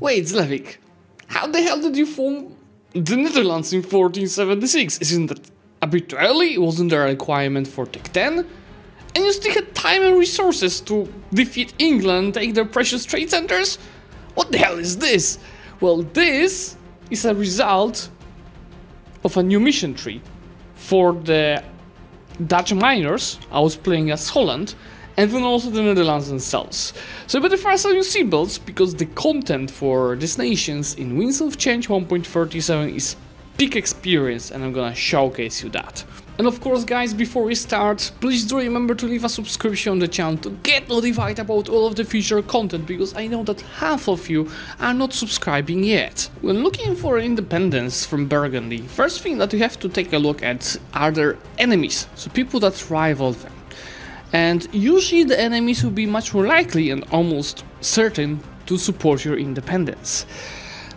Wait, Zlewikk, how the hell did you form the Netherlands in 1476? Isn't that a bit early? Wasn't there a requirement for Tech 10? And you still had time and resources to defeat England and take their precious trade centers? What the hell is this? Well, this is a result of a new mission tree for the Dutch miners. I was playing as Holland, and then also the Netherlands themselves. So I better find some new seatbelts, because the content for these nations in Winds of Change 1.37 is peak experience, and I'm gonna showcase you that. And of course, guys, before we start, please do remember to leave a subscription on the channel to get notified about all of the future content, because I know that half of you are not subscribing yet. When looking for independence from Burgundy, first thing that you have to take a look at are their enemies, so people that rival them. And usually the enemies will be much more likely and almost certain to support your independence.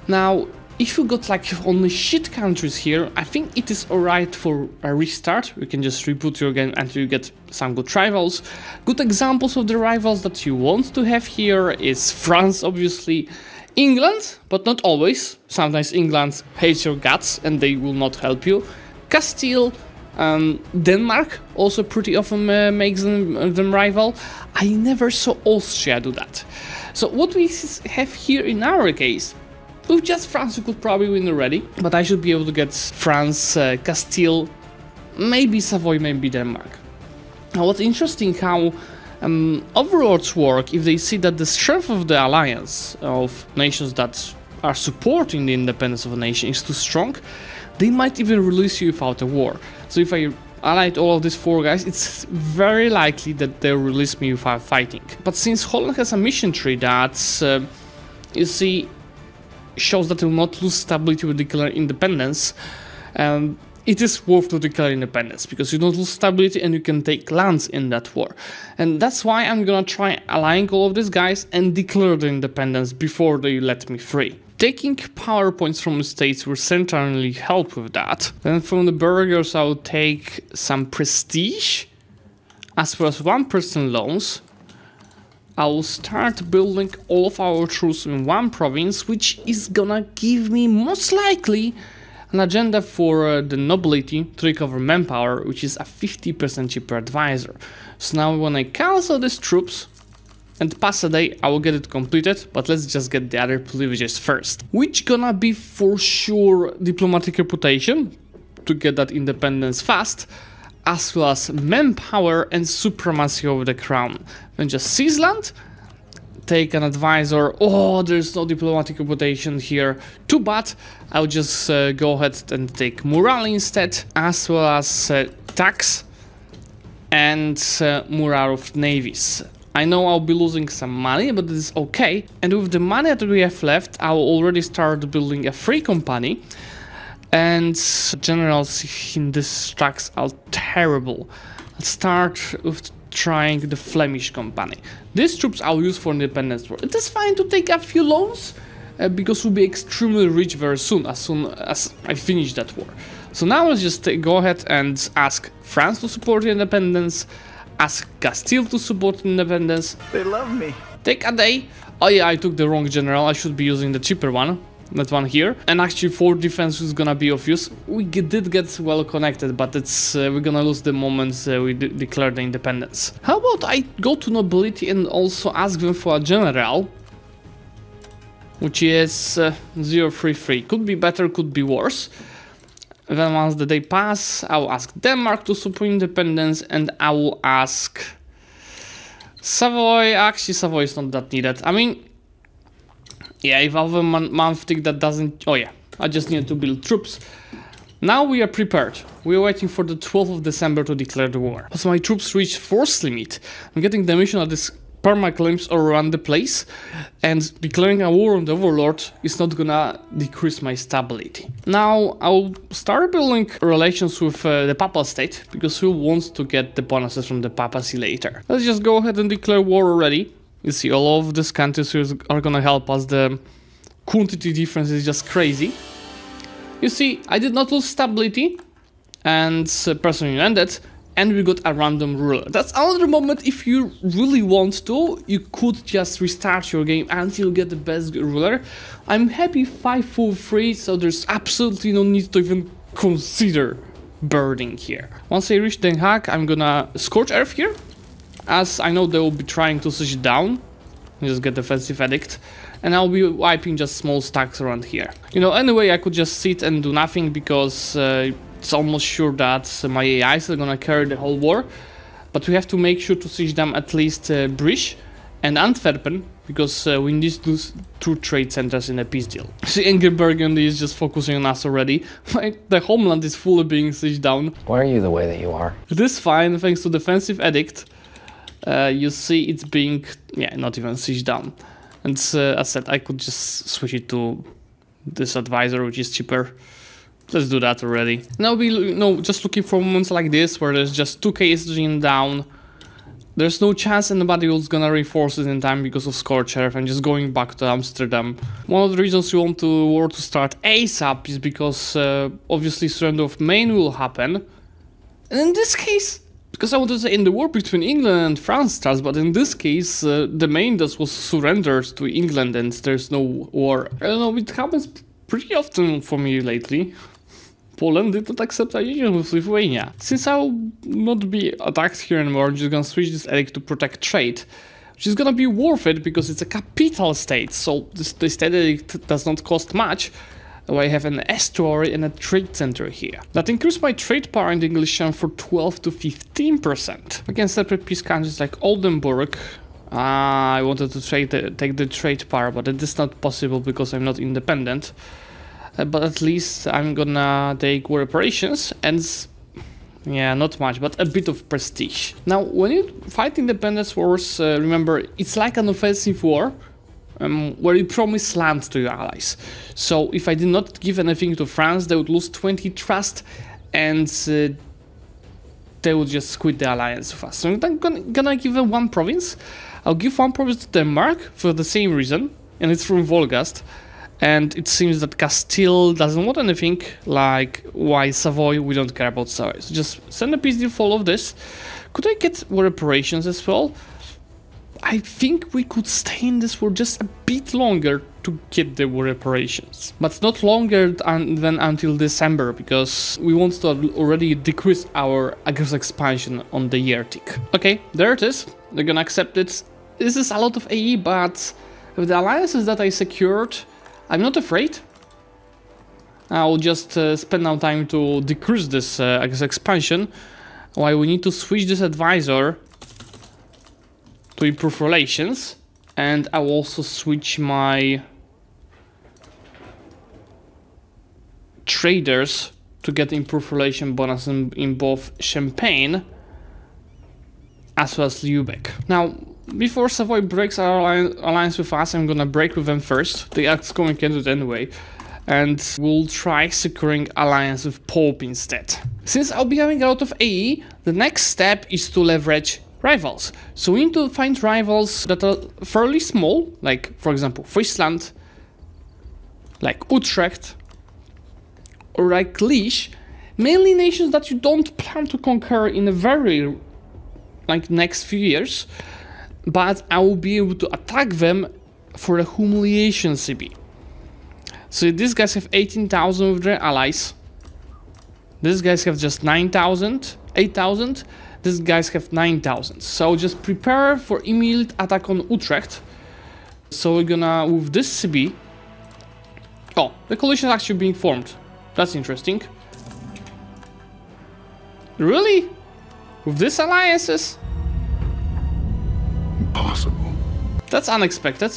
Now, if you got like only shit countries here, I think it is alright for a restart. You can just reboot your game until you get some good rivals. Good examples of the rivals that you want to have here is France, obviously, England, but not always. Sometimes England hates your guts and they will not help you. Castile, Denmark also pretty often makes them rival. I never saw Austria do that. So what we have here in our case, with just France, you could probably win already, but I should be able to get France, Castile, maybe Savoy, maybe Denmark. Now, what's interesting how overlords work, if they see that the strength of the alliance of nations that are supporting the independence of a nation is too strong, they might even release you without a war. So if I allied all of these four guys, it's very likely that they'll release me without fighting. But since Holland has a mission tree that, you see, shows that it will not lose stability with declaring independence, it is worth to declare independence, because you don't lose stability and you can take lands in that war. And that's why I'm gonna try allying all of these guys and declare the independence before they let me free. Taking power points from the states will certainly help with that. Then from the burghers I'll take some prestige, as well as 1% loans. I will start building all of our troops in one province, which is gonna give me most likely an agenda for the nobility to recover manpower, which is a 50% cheaper advisor. So now when I cancel these troops and pass a day, I will get it completed, but let's just get the other privileges first. Which gonna be for sure diplomatic reputation, to get that independence fast, as well as manpower and supremacy over the crown. Then just seize land, take an advisor. Oh, there's no diplomatic reputation here. Too bad. I'll just go ahead and take morale instead, as well as tax and morale of navies. I know I'll be losing some money, but this is okay. And with the money that we have left, I'll already start building a free company. And generals in these tracks are terrible. Let's start with trying the Flemish company. These troops I'll use for independence war. It is fine to take a few loans, because we'll be extremely rich very soon as I finish that war. So now let's just go ahead and ask France to support independence, ask Castile to support independence. They love me. Take a day. Oh yeah, I took the wrong general. I should be using the cheaper one. That one here. And actually 4 defense is gonna be of use. We did get well connected, but it's we're gonna lose the moment we declare the independence. How about I go to nobility and also ask them for a general, which is 033. Could be better, could be worse. Then once the day pass, I will ask Denmark to support independence, and I will ask Savoy. Actually, Savoy is not that needed. I mean, yeah, if I have a month tick that doesn't... Oh yeah, I just need to build troops. Now we are prepared. We are waiting for the 12th of December to declare the war. So my troops reach force limit. I'm getting the mission that this permaclaims around the place, and declaring a war on the overlord is not gonna decrease my stability. Now I'll start building relations with the papal state, because who wants to get the bonuses from the papacy later? Let's just go ahead and declare war already. You see, all of these countries are gonna help us. The quantity difference is just crazy. You see, I did not lose stability, and personally ended. and we got a random ruler. That's another moment, if you really want to, you could just restart your game until you get the best ruler. I'm happy 5-4-3, so there's absolutely no need to even consider birding here. Once I reach Den Haag, I'm gonna Scorch Earth here, as I know they will be trying to siege down. Just get defensive edict, and I'll be wiping just small stacks around here. You know, anyway, I could just sit and do nothing because it's almost sure that my AIs are gonna carry the whole war. But we have to make sure to siege them at least Bruges and Antwerpen, because we need those 2 trade centers in a peace deal. See, Angry Burgundy is just focusing on us already. The homeland is fully being sieged down. Why are you the way that you are? It is fine, thanks to defensive edict. You see it's being, not even sieged down. And as said, I could just switch it to this advisor, which is cheaper. Let's do that already. Now just looking for moments like this, where there's just 2k estrogen down. There's no chance anybody was gonna reinforce it in time because of Scorch Earth and just going back to Amsterdam. One of the reasons we want the war to start ASAP is because obviously surrender of Maine will happen. And in this case, because I wanted to say in the war between England and France starts, but in this case, the Maine just was surrendered to England and there's no war. I don't know, it happens pretty often for me lately. Poland did not accept a union with Lithuania. Since I will not be attacked here anymore, I'm just gonna switch this edict to protect trade, which is gonna be worth it because it's a capital state, so the state edict does not cost much. I have an estuary and a trade center here. That increased my trade power in the English Channel for 12 to 15%. Again, separate peace countries like Oldenburg. I wanted to take the trade power, but it is not possible because I'm not independent. But at least I'm gonna take war reparations and, not much, but a bit of prestige. Now, when you fight independence wars, remember, it's like an offensive war, where you promise land to your allies. So if I did not give anything to France, they would lose 20 trust and they would just quit the alliance with us. So I'm gonna give them 1 province. I'll give 1 province to Denmark for the same reason, and it's from Volgast. And it seems that Castile doesn't want anything, like why Savoy, we don't care about Savoy. So just send a peace deal for all of this. Could I get war reparations as well? I think we could stay in this war just a bit longer to get the war reparations. But not longer than until December, because we want to already decrease our aggressive expansion on the year tick. Okay, there it is. They're gonna accept it. This is a lot of AE, but with the alliances that I secured, I'm not afraid. I'll just spend now time to decrease this expansion, while we need to switch this advisor to improve relations, and I will also switch my traders to get improved relation bonus in both Champagne as well as Zlewikk. Now, before Savoy breaks our alliance with us, I'm gonna break with them first. They are going into it anyway. And we'll try securing alliance with Pope instead. Since I'll be having a lot of AE, the next step is to leverage rivals. So we need to find rivals that are fairly small, like for example Friesland, like Utrecht, or like Liège. Mainly nations that you don't plan to conquer in a very next few years, but I will be able to attack them for a humiliation CB. So these guys have 18,000 with their allies. These guys have just 9,000, 8,000. These guys have 9,000. So just prepare for immediate attack on Utrecht. So we're gonna, with this CB... Oh, the coalition is actually being formed. That's interesting. Really? With these alliances? Impossible. That's unexpected.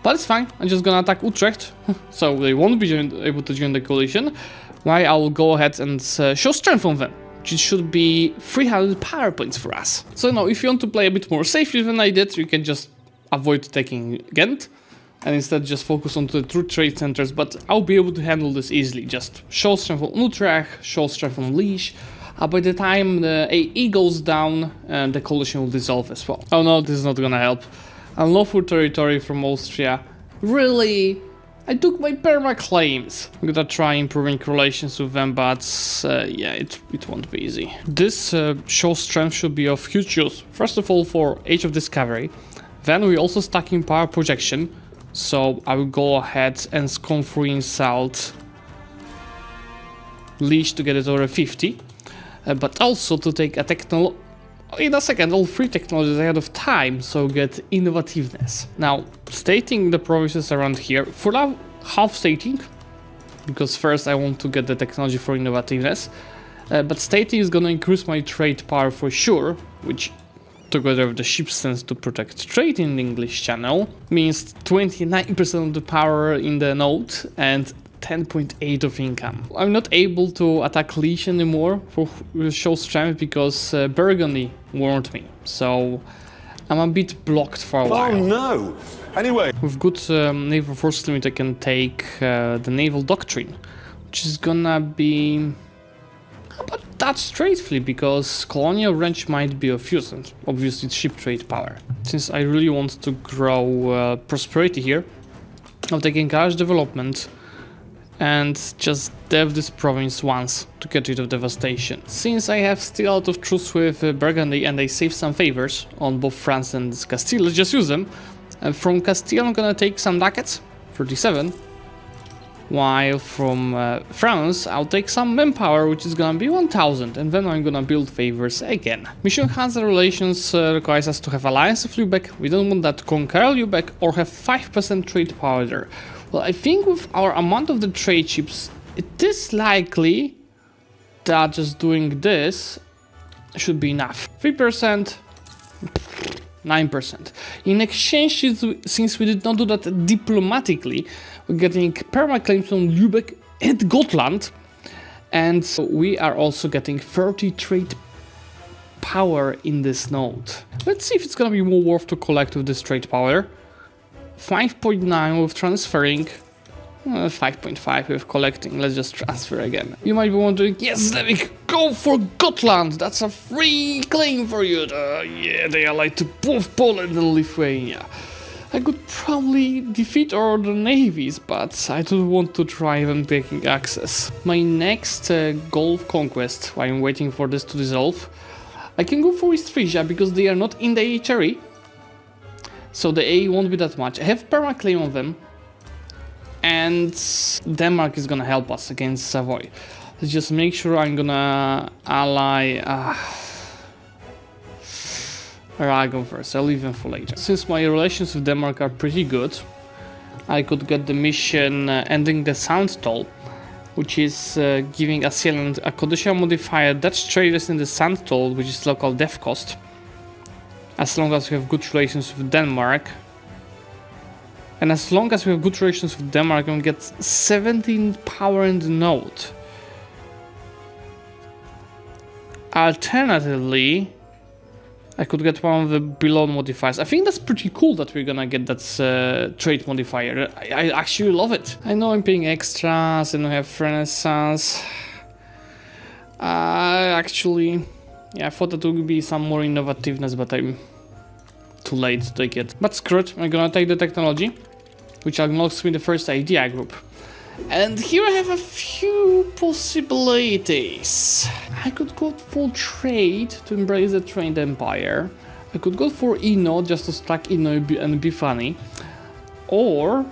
But it's fine, I'm just gonna attack Utrecht, so they won't be able to join the coalition. Why I will go ahead and show strength on them, which should be 300 power points for us. So now, if you want to play a bit more safely than I did, you can just avoid taking Ghent, and instead just focus on the true trade centers, but I'll be able to handle this easily. Just show strength on Utrecht, show strength on Liège. By the time the AE goes down, the coalition will dissolve as well. Oh no, this is not gonna help. Unlawful territory from Austria. Really? I took my perma claims. I'm gonna try improving relations with them, but yeah, it won't be easy. This show strength should be of huge use. First of all, for Age of Discovery. Then we also stacking power projection. So I will go ahead and Scornfree Insult Leash to get it over 50. But also to take a techno. In a second, all 3 technologies ahead of time, so get innovativeness. Now, stating the provinces around here, for now, half stating, because first I want to get the technology for innovativeness, but stating is gonna increase my trade power for sure, which, together with the ship sense to protect trade in the English channel, means 29% of the power in the node and 10.8 of income. I'm not able to attack Leash anymore for show strength because Burgundy warned me, so I'm a bit blocked for a while. Oh no! Anyway, with good naval force limit, I can take the naval doctrine, which is gonna be about that straightly because colonial range might be of use, and obviously it's ship trade power. Since I really want to grow prosperity here, I'll take encourage development and just dev this province once to get rid of devastation. Since I have still out of truce with Burgundy and I save some favors on both France and Castile, let's just use them. From Castile I'm gonna take some ducats, 37, while from France I'll take some manpower, which is gonna be 1000, and then I'm gonna build favors again. Mission Hansa relations requires us to have alliance with Zlewikk. We don't want that to conquer Zlewikk or have 5% trade power there. Well, I think with our amount of the trade ships, it is likely that just doing this should be enough. 3%, 9%. In exchange, since we did not do that diplomatically, we're getting perma-claims on Zlewikk and Gotland, and we are also getting 30 trade power in this node. Let's see if it's gonna be more worth to collect with this trade power. 5.9 with transferring, 5.5 with collecting. Let's just transfer again. You might be wondering, yes, Zlewikk, go for Gotland. That's a free claim for you. Yeah, they are like to both Poland and Lithuania. I could probably defeat all the navies, but I don't want to try them taking access. My next goal of conquest, while I'm waiting for this to dissolve, I can go for East Frisia because they are not in the HRE. So the A won't be that much. I have perma-claim on them. And Denmark is gonna help us against Savoy. Let's just make sure I'm gonna ally Aragon first. I'll leave them for later. Since my relations with Denmark are pretty good, I could get the mission ending the Sound Toll, which is giving assailant a conditional modifier Dutch traders in the Sound Toll, which is local death cost. As long as we have good relations with Denmark. And as long as we have good relations with Denmark, we get 17 power in the node. Alternatively, I could get one of the below modifiers. I think that's pretty cool that we're gonna get that trait modifier. I actually love it. I know I'm paying extras and I have Renaissance. Actually... yeah, I thought that would be some more innovativeness, but I'm too late to take it. But screw it, I'm gonna take the technology, which unlocks me the first idea group. And here I have a few possibilities. I could go for trade to embrace the trained empire. I could go for Inno just to stack Inno and be funny. Or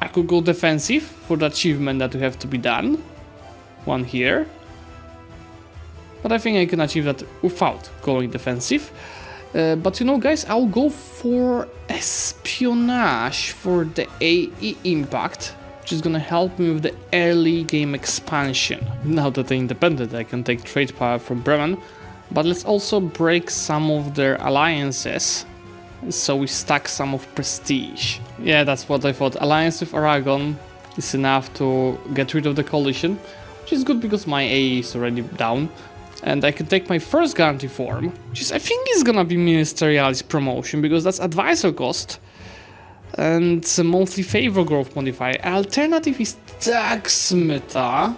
I could go defensive for the achievement that we have to be done. One here. But I think I can achieve that without going defensive. But you know, guys, I'll go for espionage for the AE impact, which is gonna help me with the early game expansion. Now that I'm independent, I can take trade power from Bremen, but let's also break some of their alliances, so we stack some of prestige. Yeah, that's what I thought. Alliance with Aragon is enough to get rid of the coalition, which is good because my AE is already down. And I can take my first guarantee form, which is, I think is gonna be Ministerialis promotion, because that's advisor cost and a monthly favor growth modifier. Alternative is tax meta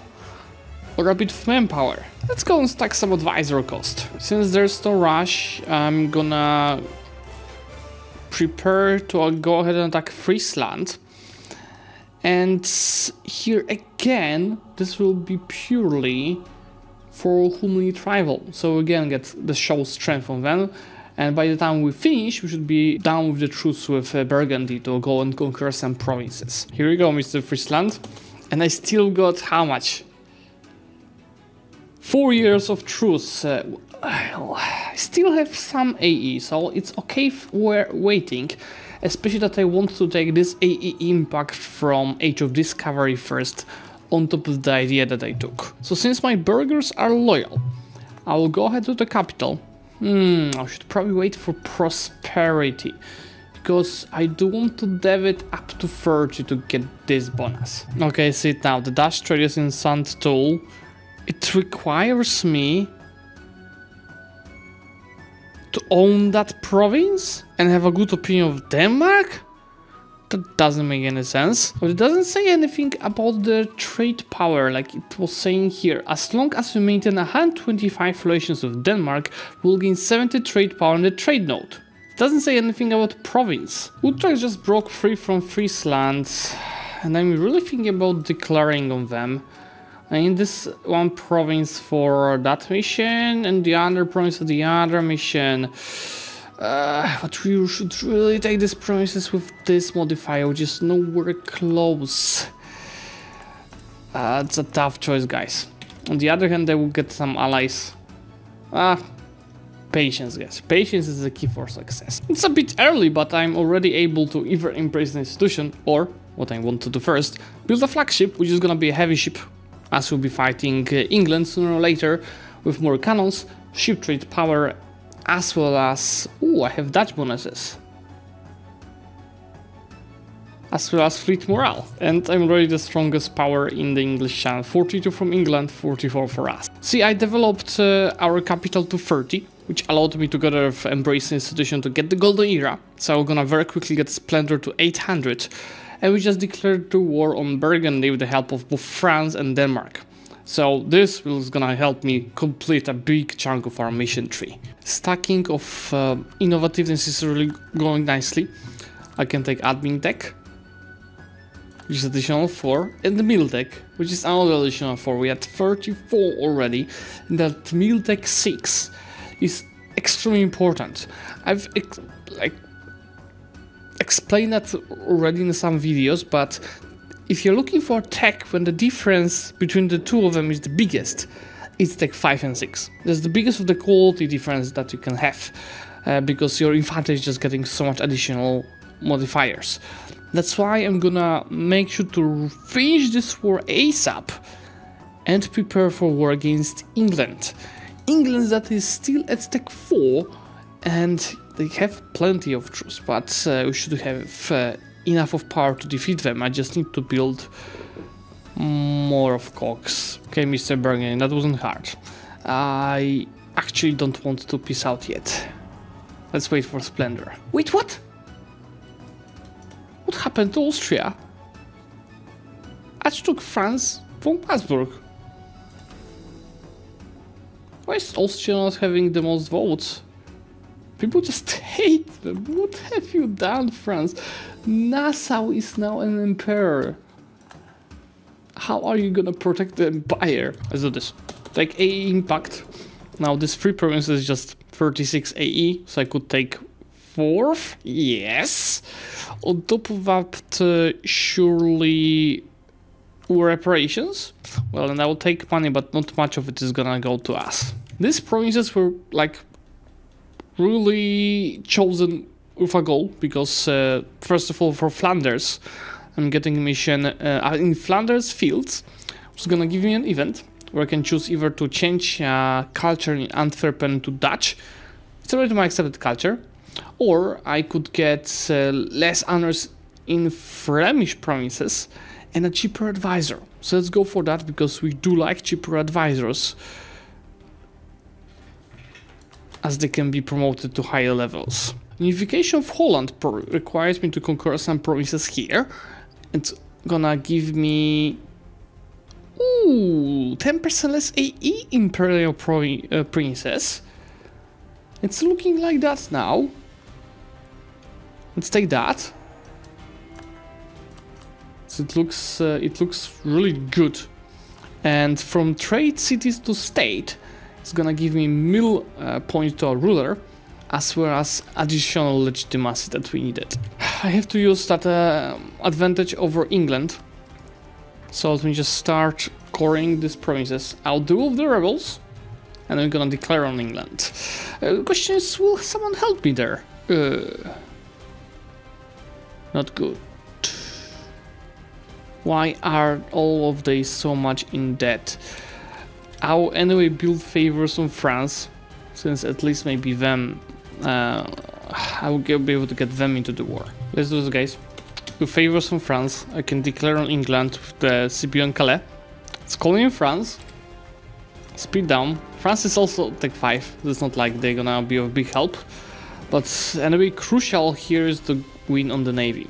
or a bit of manpower. Let's go and stack some advisor cost. Since there's no rush, I'm gonna prepare to go ahead and attack Friesland. And here again, this will be purely for whom we travel. So again, get the show strength on them. And by the time we finish, we should be done with the truce with Burgundy to go and conquer some provinces. Here we go, Mr. Friesland. And I still got how much? 4 years of truce. I still have some AE, so it's okay we're waiting. Especially that I want to take this AE impact from Age of Discovery first, on top of the idea that I took. So since my burghers are loyal, I will go ahead to the capital. I should probably wait for prosperity, because I do want to dev it up to 30 to get this bonus. Okay, see it now, the Dutch trade is in Sand Tool. It requires me to own that province and have a good opinion of Denmark? That doesn't make any sense. But it doesn't say anything about the trade power, like it was saying here. As long as we maintain 125 relations with Denmark, we'll gain 70 trade power on the trade node. It doesn't say anything about province. Utrecht just broke free from Friesland, and I'm really thinking about declaring on them. I need this one province for that mission, and the other province for the other mission. But we should really take these provinces with this modifier, which is nowhere close. It's a tough choice, guys. On the other hand, I will get some allies. Patience, guys. Patience is the key for success. It's a bit early, but I'm already able to either embrace the institution, or, what I want to do first, build a flagship, which is gonna be a heavy ship, as we'll be fighting England sooner or later, with more cannons, ship trade power, as well as... I have Dutch bonuses. As well as fleet morale. And I'm already the strongest power in the English channel. 42 from England, 44 for us. See, I developed our capital to 30, which allowed me to get embrace the institution to get the golden era. So I'm gonna very quickly get Splendor to 800. And we just declared the war on Burgundy with the help of both France and Denmark. So this is gonna help me complete a big chunk of our mission tree. Stacking of innovativeness is really going nicely. I can take admin tech, which is additional 4, and the meal tech, which is another additional 4. We had 34 already, and that meal tech 6 is extremely important. I've explained that already in some videos, but if you're looking for tech when the difference between the two of them is the biggest, it's tech 5 and 6. That's the biggest of the quality difference that you can have, because your infantry is just getting so much additional modifiers. That's why I'm gonna make sure to finish this war ASAP and prepare for war against England. England that is still at tech 4, and they have plenty of troops, but we should have enough of power to defeat them. I just need to build more of cogs. Okay, Mr. Burgundy, that wasn't hard. I actually don't want to peace out yet. Let's wait for Splendor. Wait, what? What happened to Austria? I took France from Habsburg. Why is Austria not having the most votes? People just hate them. What have you done, France? Nassau is now an emperor. How are you gonna protect the empire? Let's do this. Take AE impact. Now this free province is just 36 AE, so I could take 4th. Yes. On top of that, surely reparations. Well, and I will take money, but not much of it is gonna go to us. These provinces were like really chosen with a goal, because first of all, for Flanders, I'm getting a mission in Flanders Fields, which is gonna give me an event where I can choose either to change culture in Antwerpen to Dutch. It's already my accepted culture, or I could get less honors in Flemish provinces and a cheaper advisor. So let's go for that, because we do like cheaper advisors, as they can be promoted to higher levels. Unification of Holland requires me to conquer some provinces here. It's gonna give me 10% less AE Imperial Princess. It's looking like that now. Let's take that. So it looks really good. And from trade cities to state, it's gonna give me mill point to a ruler, as well as additional legitimacy that we needed. I have to use that advantage over England. So let me just start coring these provinces. I'll deal with the rebels, and I'm gonna declare on England. The question is, will someone help me there? Not good. Why are all of these so much in debt? I'll anyway build favors on France, since at least maybe them, I will be able to get them into the war. Let's do this, guys. With favors on France, I can declare on England with the Scipion Calais. It's calling in France. Speed down. France is also Tech 5. It's not like they're gonna be of big help. But anyway, crucial here is the win on the Navy.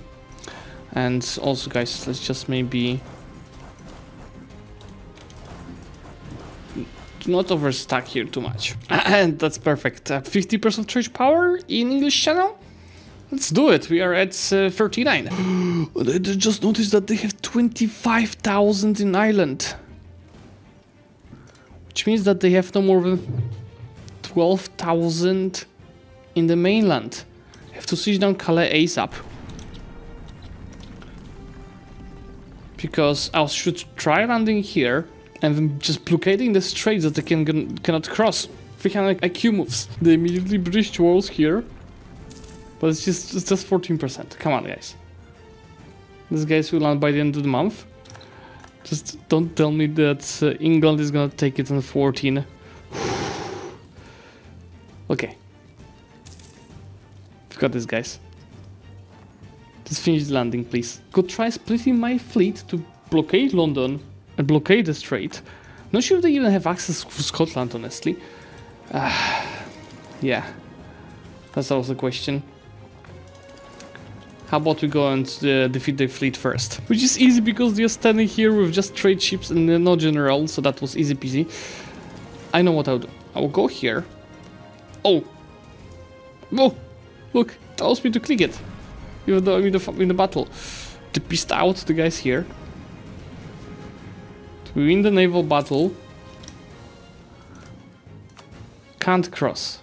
And also, guys, let's just maybe do not overstack here too much. And that's perfect. 50% trade power in English Channel. Let's do it. We are at 39. I just noticed that they have 25,000 in Ireland, which means that they have no more than 12,000 in the mainland. I have to siege down Calais ASAP. Because I should try landing here and then just blockading the straits that they cannot cross. 300 IQ moves. They immediately breached walls here. But it's just 14%. Come on, guys. These guys will land by the end of the month. Just don't tell me that England is gonna take it on 14. Okay. We've got this, guys. Just finish the landing, please. Could try splitting my fleet to blockade London and blockade the strait. Not sure if they even have access to Scotland, honestly. Yeah. That's also a question. How about we go and defeat their fleet first? Which is easy because they're standing here with just trade ships and no general, so that was easy peasy. I know what I'll do. I will go here. Oh! Oh! Look! It allows me to click it. Even though I'm in the battle. To piece out the guys here. To win the naval battle. Can't cross.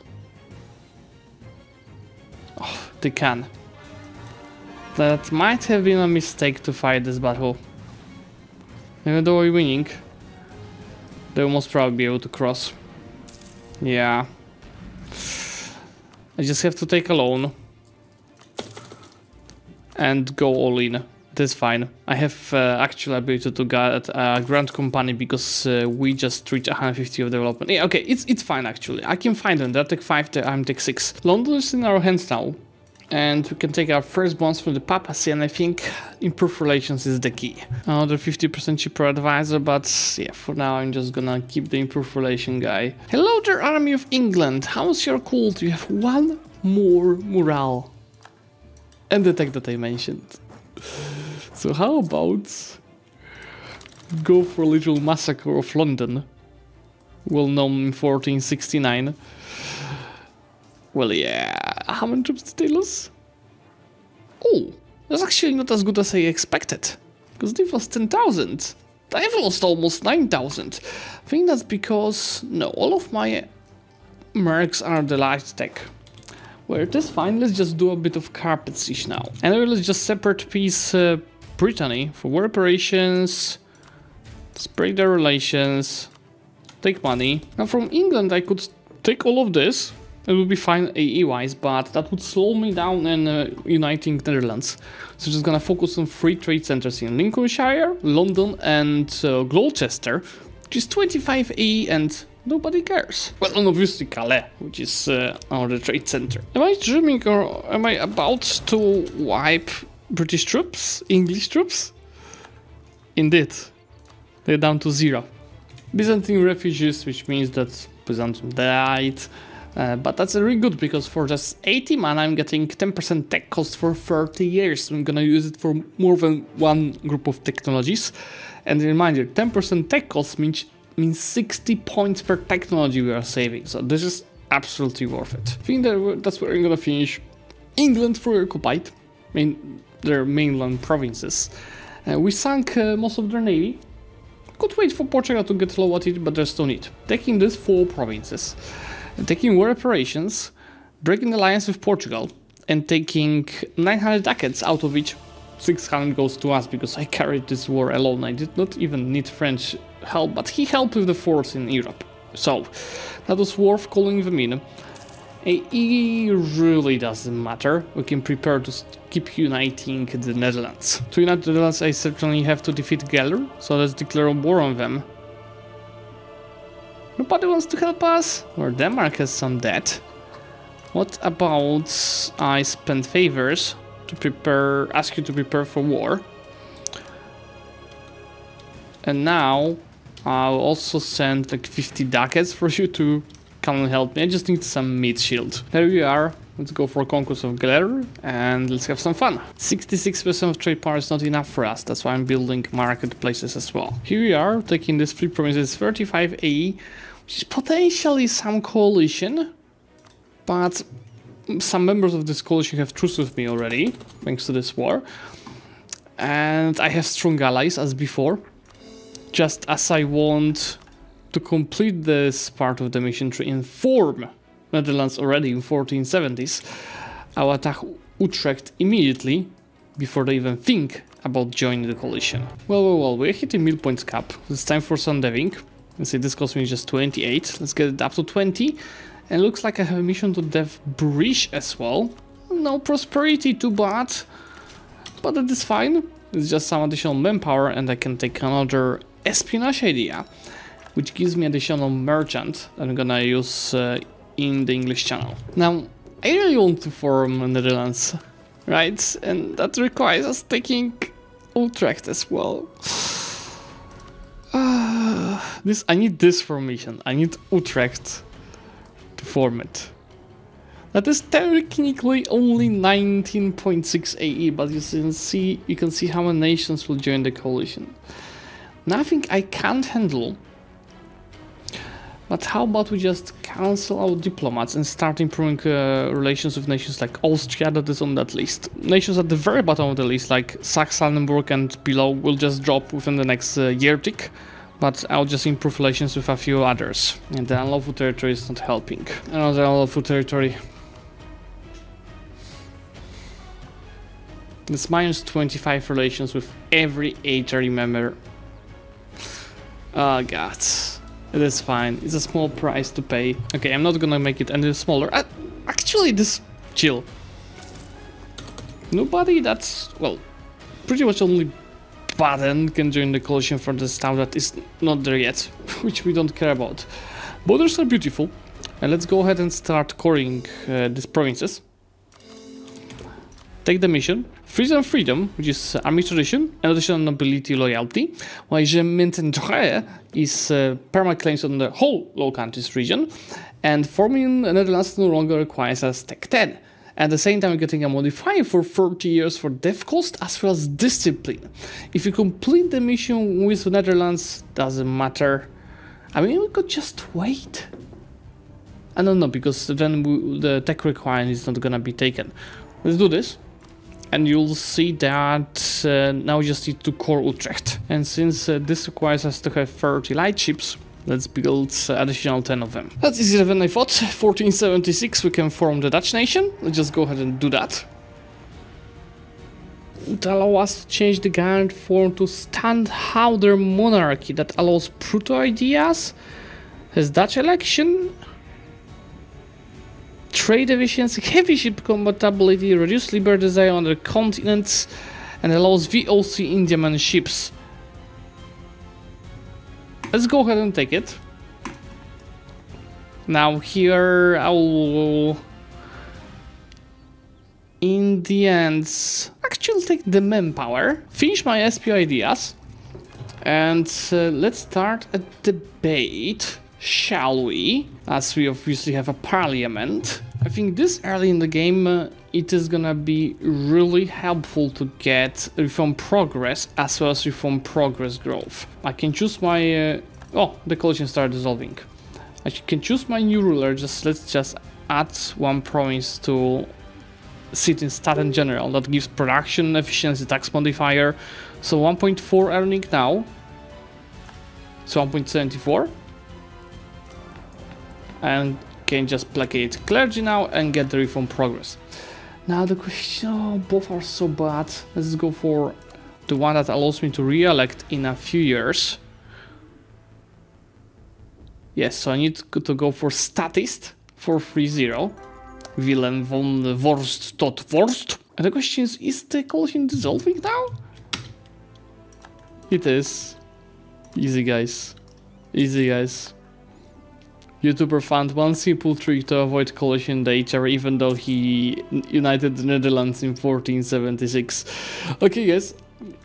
Oh, they can. That might have been a mistake to fight this battle. Even though we're winning, they will most probably be able to cross. Yeah. I just have to take a loan. And go all in. That's fine. I have actual ability to get a Grand Company because we just reached 150 of development. Yeah, okay, it's fine actually. I can find them. They're Tech 5, I'm Tech 6. London is in our hands now. And we can take our first bonds from the papacy, and I think improved relations is the key. Another 50% cheaper advisor, but yeah, for now I'm just gonna keep the improved relation guy. Hello there, Army of England. How's your cult? You have one more morale. And the tech that I mentioned. So how about go for a little massacre of London, well known in 1469. Well, yeah, how many troops did they lose? Oh, that's actually not as good as I expected, because they've lost 10,000. They've lost almost 9,000. I think that's because, no, all of my mercs are the light tech. Well, it is fine, let's just do a bit of carpet siege now. And let's just separate piece Brittany for war operations, let's break their relations, take money. Now from England I could take all of this, it would be fine AE wise, but that would slow me down in uniting Netherlands. So just gonna focus on 3 trade centers in Lincolnshire, London and Gloucester, which is 25 AE and nobody cares. Well, and obviously Calais, which is our trade center. Am I dreaming or am I about to wipe British troops? English troops? Indeed. They're down to 0. Byzantine refugees, which means that Byzantium died. But that's really good because for just 80 mana I'm getting 10% tech cost for 30 years. I'm gonna use it for more than one group of technologies. And reminder, 10% tech cost means 60 points per technology we are saving. So this is absolutely worth it. I think that's where I'm gonna finish. England fully occupied, their mainland provinces. We sank most of their navy. Could wait for Portugal to get low at it, but there's no need. Taking these 4 provinces, taking war reparations, breaking alliance with Portugal, and taking 900 ducats, out of which 600 goes to us because I carried this war alone. I did not even need French help, but he helped with the force in Europe. So that was worth calling them in. It really doesn't matter. We can prepare to keep uniting the Netherlands. To unite the Netherlands, I certainly have to defeat Geller, so let's declare a war on them. Nobody wants to help us? Or Denmark has some debt. What about I spend favors to prepare, ask you to prepare for war. And now I'll also send like 50 ducats for you to come and help me. I just need some meat shield. There we are. Let's go for conquest of Galer and let's have some fun. 66% of trade power is not enough for us. That's why I'm building marketplaces as well. Here we are, taking these 3 provinces, 35 AE, which is potentially some coalition, but some members of this coalition have truce with me already, thanks to this war. And I have strong allies as before. Just as I want to complete this part of the mission to inform Netherlands already in 1470s, I'll attack Utrecht immediately before they even think about joining the coalition. Well, we're hitting mill points cap. It's time for some deving. Let's see, this cost me just 28. Let's get it up to 20. And looks like I have a mission to dev Bruges as well. No prosperity, too bad. But that is fine. It's just some additional manpower and I can take another espionage idea, which gives me additional merchant that I'm gonna use in the English channel. Now, I really want to form Netherlands, right? And that requires us taking Utrecht as well. I need this formation. I need Utrecht to form it. That is technically only 19.6 AE, but you can see how many nations will join the coalition. Nothing I can't handle. But how about we just cancel our diplomats and start improving relations with nations like Austria that is on that list. Nations at the very bottom of the list like Saxe-Lauenburg and below will just drop within the next year tick. But I'll just improve relations with a few others. And the unlawful territory is not helping. Another unlawful territory. It's minus 25 relations with every HRE member. Oh god. It is fine. It's a small price to pay. Okay, I'm not gonna make it any smaller. Actually, this... chill. Nobody that's... well, pretty much only Baden can join the coalition for this town that is not there yet, which we don't care about. Borders are beautiful. And let's go ahead and start coring these provinces. Take the mission. Freedom, which is army tradition, and additional nobility loyalty, while Gemeententreue is permanent claims on the whole Low Countries region, and forming the Netherlands no longer requires us Tech 10. At the same time, getting a modifier for 30 years for dev cost as well as discipline. If you complete the mission with the Netherlands, doesn't matter. I mean, we could just wait. I don't know, because then the tech requirement is not gonna be taken. Let's do this. And you'll see that now we just need to core Utrecht. And since this requires us to have 30 light ships, let's build additional 10 of them. That's easier than I thought. 1476 we can form the Dutch nation. Let's just go ahead and do that. It allows us to change the guard form to Standhouder monarchy. That allows proto ideas. Has Dutch election. Trade efficiency, heavy ship compatibility, reduced labor desire on the continents, and allows VOC Indiaman ships. Let's go ahead and take it. Now here I will, in the end, actually take the manpower, finish my SP ideas, and let's start a debate. Shall we? As we obviously have a parliament. I think this early in the game it is gonna be really helpful to get reform progress as well as reform progress growth. I can choose my... oh, the coalition started dissolving. I can choose my new ruler. Let's just add one province to sit in Staten General. That gives production efficiency tax modifier So 1.4 earning now. So 1.74. And can just placate clergy now and get the reform progress. Now the question, oh, both are so bad. Let's go for the one that allows me to re-elect in a few years. Yes, so I need to go for statist for 3-0. Willem von Worst tot Worst. And the question is the coalition dissolving now? It is. Easy guys. Easy guys. YouTuber found one simple trick to avoid coalition danger, even though he united the Netherlands in 1476. Okay guys,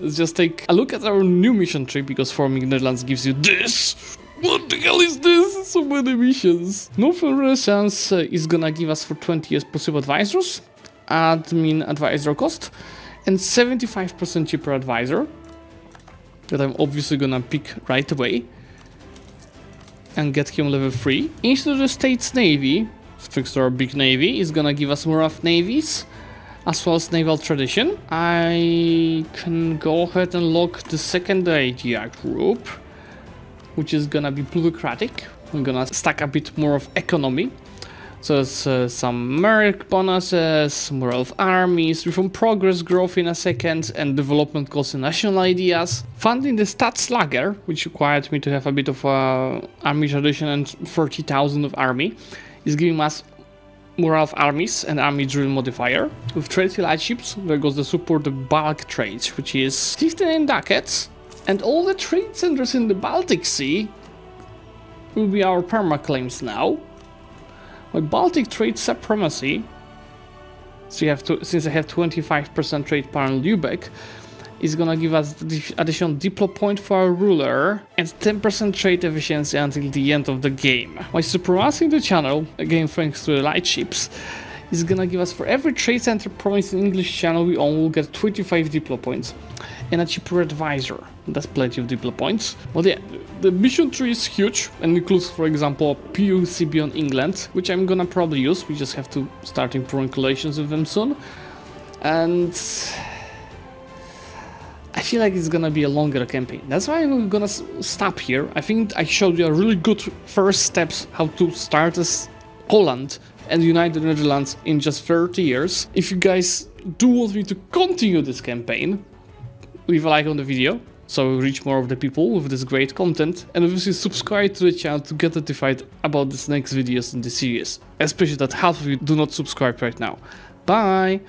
let's just take a look at our new mission tree, because forming Netherlands gives you this! What the hell is this? So many missions! Northern Renaissance is gonna give us for 20 years possible advisors, admin advisor cost, and 75% cheaper advisor, that I'm obviously gonna pick right away. And get him level 3. Into the States Navy, thanks to our big navy, is gonna give us more of navies, as well as naval tradition. I can go ahead and lock the second idea group, which is gonna be plutocratic. I'm gonna stack a bit more of economy. So there's some merit bonuses, more of armies, reform progress growth in a second, and development costs and national ideas. Funding the stats lager, which required me to have a bit of army tradition and 30,000 of army, is giving us more of armies and army drill modifier. With trade allied ships, there goes the support the bulk trade, which is 59 ducats, and all the trade centers in the Baltic Sea will be our perma claims now. My Baltic trade supremacy, so since I have 25% trade power in Zlewikk, is gonna give us additional diplo point for our ruler and 10% trade efficiency until the end of the game. My supremacy in the channel, again thanks to the light ships, is gonna give us for every trade center province in English channel we own, we'll get 25 diplo points and a cheaper advisor. That's plenty of diplo points. Well, yeah, the mission tree is huge and includes, for example, PUCB on England, which I'm gonna probably use. We just have to start improving relations with them soon. And I feel like it's gonna be a longer campaign. That's why I'm gonna stop here. I think I showed you a really good first steps how to start as Holland and unite the Netherlands in just 30 years. If you guys do want me to continue this campaign, leave a like on the video so we reach more of the people with this great content, and obviously subscribe to the channel to get notified about this next videos in the series, especially that half of you do not subscribe right now. Bye!